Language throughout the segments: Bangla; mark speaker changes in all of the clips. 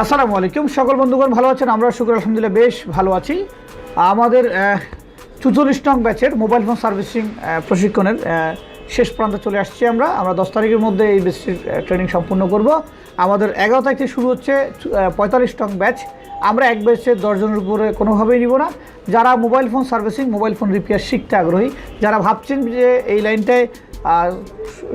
Speaker 1: আসসালামু আলাইকুম। সকল বন্ধুগণ ভালো আছেন? আমরা শুকর আলহামদুলিল্লাহ বেশ ভালো আছি। আমাদের 44 নং ব্যাচের মোবাইল ফোন সার্ভিসিং প্রশিক্ষণের শেষ প্রান্তে চলে আসছি। আমরা 10 তারিখের মধ্যে এই ব্যাচটির ট্রেনিং সম্পূর্ণ করব। আমাদের 11 তারিখ থেকে শুরু হচ্ছে 45 নং ব্যাচ। আমরা এক ব্যাচে 10 জনের উপরে কোনোভাবেই নিব না। যারা mobile phone servicing, mobile phone repair শিখতে আগ্রহী, যারা ভাবছেন যে এই লাইনটায়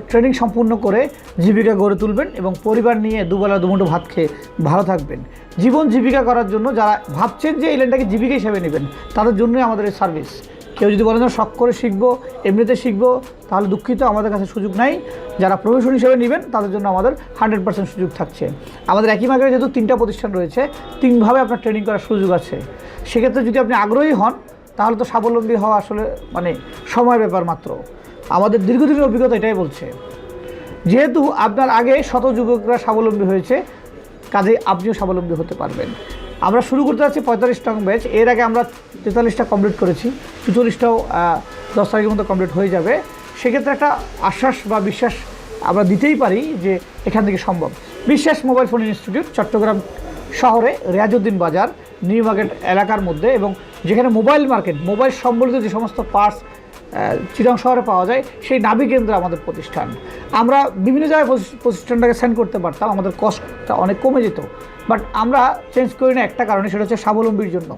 Speaker 1: ট্রেনিং সম্পূর্ণ করে জীবিকা গড়ে তুলবেন এবং পরিবার নিয়ে দুবেলা দুমুঠো ভাত খেয়ে ভালো থাকবেন, জীবন জীবিকা করার জন্য যারা ভাবছেন যে এই লাইনটাকে জীবিকা হিসাবে নেবেন, তাদের জন্যই আমাদের এই সার্ভিস। কেউ যদি বলেন শখ করে শিখবো, এমনিতে শিখবো, তাহলে দুঃখিত, আমাদের কাছে সুযোগ নাই। যারা প্রফেশন হিসেবে নেবেন তাদের জন্য আমাদের 100% সুযোগ থাকছে। আমাদের একই মার্কেটে যেহেতু 3টা প্রতিষ্ঠান রয়েছে, 3ভাবে আপনার ট্রেনিং করার সুযোগ আছে। সেক্ষেত্রে যদি আপনি আগ্রহী হন তাহলে তো স্বাবলম্বী হওয়া আসলে সময়ের ব্যাপার মাত্র। আমাদের দীর্ঘদিনের অভিজ্ঞতা এটাই বলছে। যেহেতু আপনার আগে শত যুবকরা স্বাবলম্বী হয়েছে, কাজেই আপনিও স্বাবলম্বী হতে পারবেন। আমরা শুরু করতে যাচ্ছি 45 নং ব্যাচ। এর আগে আমরা 43টা কমপ্লিট করেছি, 44টাও 10 তারিখের মধ্যে কমপ্লিট হয়ে যাবে। সেক্ষেত্রে একটা আশ্বাস বা বিশ্বাস আমরা দিতেই পারি যে এখান থেকে সম্ভব। বিশ্বাস মোবাইল ফোন ইনস্টিটিউট, চট্টগ্রাম শহরে রিয়াজউদ্দিন বাজার নিউ মার্কেট এলাকার মধ্যে, এবং যেখানে মোবাইল মার্কেট, মোবাইল সম্বলিত যে সমস্ত পার্টস চিটাগং শহরে পাওয়া যায়, সেই নাভি কেন্দ্রে আমাদের প্রতিষ্ঠান। আমরা বিভিন্ন জায়গায় প্রতিষ্ঠানটাকে সেন্ড করতে পারতাম, আমাদের কস্টটা অনেক কমে যেত, বাট আমরা চেঞ্জ করি না একটা কারণে, সেটা হচ্ছে স্বাবলম্বীর জন্য।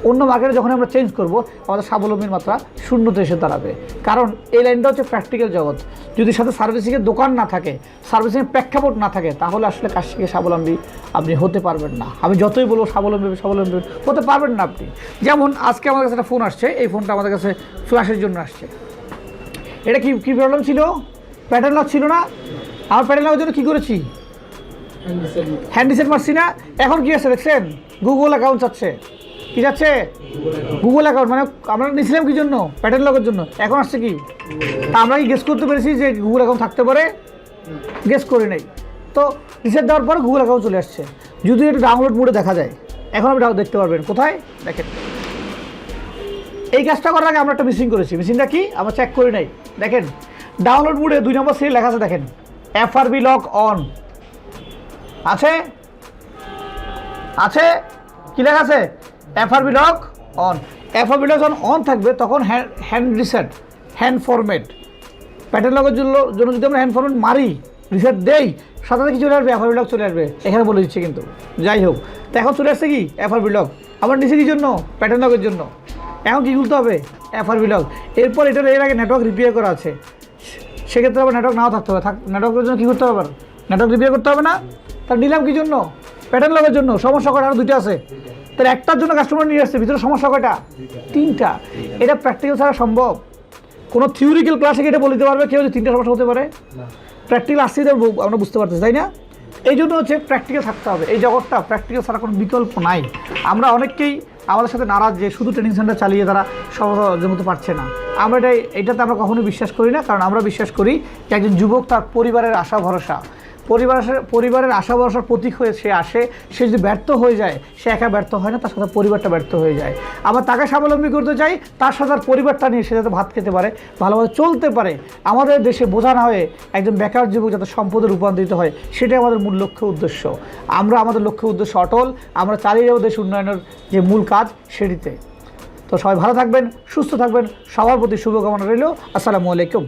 Speaker 1: অন্য মার্কেটে যখন আমরা চেঞ্জ করব, আমাদের স্বাবলম্বীর মাত্রা শূন্যতে এসে দাঁড়াবে। কারণ এই লাইনটা হচ্ছে প্র্যাকটিক্যাল জগৎ। যদি সাথে সার্ভিসিংয়ের দোকান না থাকে, সার্ভিসিংয়ের প্রেক্ষাপট না থাকে, তাহলে আসলে কাজ শিখে স্বাবলম্বী আপনি হতে পারবেন না। আমি যতই বলবো স্বাবলম্বী হতে পারবেন না আপনি। যেমন আজকে আমাদের কাছে একটা ফোন আসছে, এই ফোনটা আমাদের কাছে ফ্ল্যাশের জন্য আসছে। এটা কি প্রবলেম ছিল? প্যাটার্ন লক ছিল না? আমার প্যাটার্ন লকের জন্য কী করেছি? হ্যান্ড রিসেট মারছি না? এখন কি আছে দেখছেন? গুগল অ্যাকাউন্ট চাচ্ছে। কি যাচ্ছে? Google account. মানে আমরা নিয়েছিলাম কি জন্য? প্যাটার্ন লকের জন্য। এখন আসছে কি? আমরা কি গেস করতে পেরেছি যে গুগল অ্যাকাউন্ট থাকতে পারে? গেস করি নাই। তো রিসেট দেওয়ার পরে গুগল অ্যাকাউন্ট চলে আসছে। যদি এটা ডাউনলোড মোডে দেখা যায়, এখন আপনি দেখতে পারবেন। কোথায় দেখেন, এই কাজটা করার আগে আমরা একটা মিসিং করেছি। মিসিংটা কি আমরা চেক করি নাই। দেখেন ডাউনলোড মোডে 2 নম্বর সিরিয়াল লেখা আছে, দেখেন FRB লক অন আছে। আছে কি লেখা আছে? FRB lock on. FRB lock on থাকবে তখন hand reset, hand format. Pattern লকের জন্য যদি আমরা হ্যান্ড ফরম্যাট মারি, রিসেট দেই, সাথে কি চলে আসবে? FRB লক চলে আসবে। এখানে বলে দিচ্ছে কিন্তু, যাই হোক। তো এখন চলে আসছে কি FRB লক। আমার নিচে কী জন্য? প্যাটার্ন লকের জন্য। এখন কী খুলতে হবে? FRB lock. এরপর এটার এর আগে নেটওয়ার্ক রিপেয়ার করা আছে, সেক্ষেত্রে আবার নেটওয়ার্ক নাও থাকতে হবে। নেটওয়ার্কের জন্য কী করতে হবে? নেটওয়ার্ক রিপেয়ার করতে হবে না? তার নিলাম কী জন্য? প্যাটার্ন লকের জন্য। সমস্যা কয়টা? আরও 2টা আছে। তার একটার জন্য কাস্টমার নিয়ে আসছে, ভিতরে সমস্যা কয়টা? 3টা। এটা প্র্যাকটিক্যাল ছাড়া সম্ভব? কোনো থিওরিক্যাল ক্লাসে এটা বলতে পারবে কেউ যে 3টা সমস্যা হতে পারে? প্র্যাকটিক্যাল আসছেই তো আমরা বুঝতে পারতেছি, তাই না? এই জন্য হচ্ছে প্র্যাকটিক্যাল থাকতে হবে। এই জগৎটা প্র্যাকটিক্যাল ছাড়া কোনো বিকল্প নাই। আমরা অনেককেই আমাদের সাথে নারাজ যে শুধু ট্রেনিং সেন্টার চালিয়ে তারা সমস্যা জমতে পারছে না। আমরা এটাতে আমরা কখনোই বিশ্বাস করি না। কারণ আমরা বিশ্বাস করি যে একজন যুবক তার পরিবারের আশা ভরসা, পরিবারের আশা ভরসার প্রতীক হয়ে সে আসে। সে যদি ব্যর্থ হয়ে যায়, সে একা ব্যর্থ হয় না, তার সাথে পরিবারটা ব্যর্থ হয়ে যায়। আবার তাকে স্বাবলম্বী করতে চাই, তার সাথে তার পরিবারটা নিয়ে সে যাতে ভাত খেতে পারে, ভালোভাবে চলতে পারে। আমাদের দেশে বোঝা না হয়ে একজন বেকার যুবক যাতে সম্পদে রূপান্তরিত হয়, সেটাই আমাদের মূল লক্ষ্য উদ্দেশ্য। আমরা আমাদের লক্ষ্য উদ্দেশ্য অটল। আমরা চালিয়ে যাবো দেশ উন্নয়নের যে মূল কাজ সেটিতে। তো সবাই ভালো থাকবেন, সুস্থ থাকবেন। সবার প্রতি শুভকামনা রইল। আসসালামু আলাইকুম।